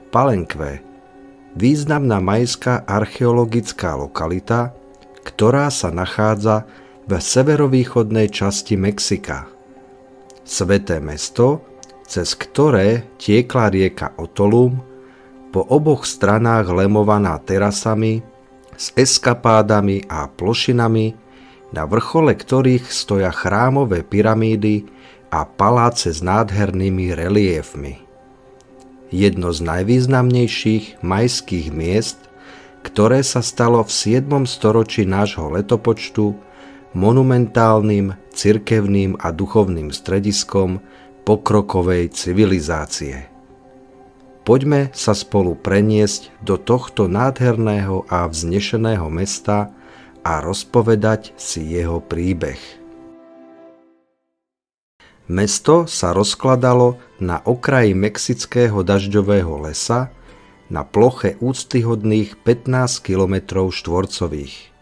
Palenque, významná majská archeologická lokalita, ktorá sa nachádza v severovýchodnej časti Mexika. Sväté mesto, cez ktoré tiekla rieka Otolum, po oboch stranách lemovaná terasami, s eskapádami a plošinami, na vrchole ktorých stoja chrámové pyramídy a paláce s nádhernými reliéfmi. Jedno z najvýznamnejších majských miest, ktoré sa stalo v 7. storočí nášho letopočtu monumentálnym cirkevným a duchovným strediskom pokrokovej civilizácie. Poďme sa spolu preniesť do tohto nádherného a vznešeného mesta a rozpovedať si jeho príbeh. Mesto sa rozkladalo na okraji mexického dažďového lesa na ploche úctyhodných 15 km štvorcových.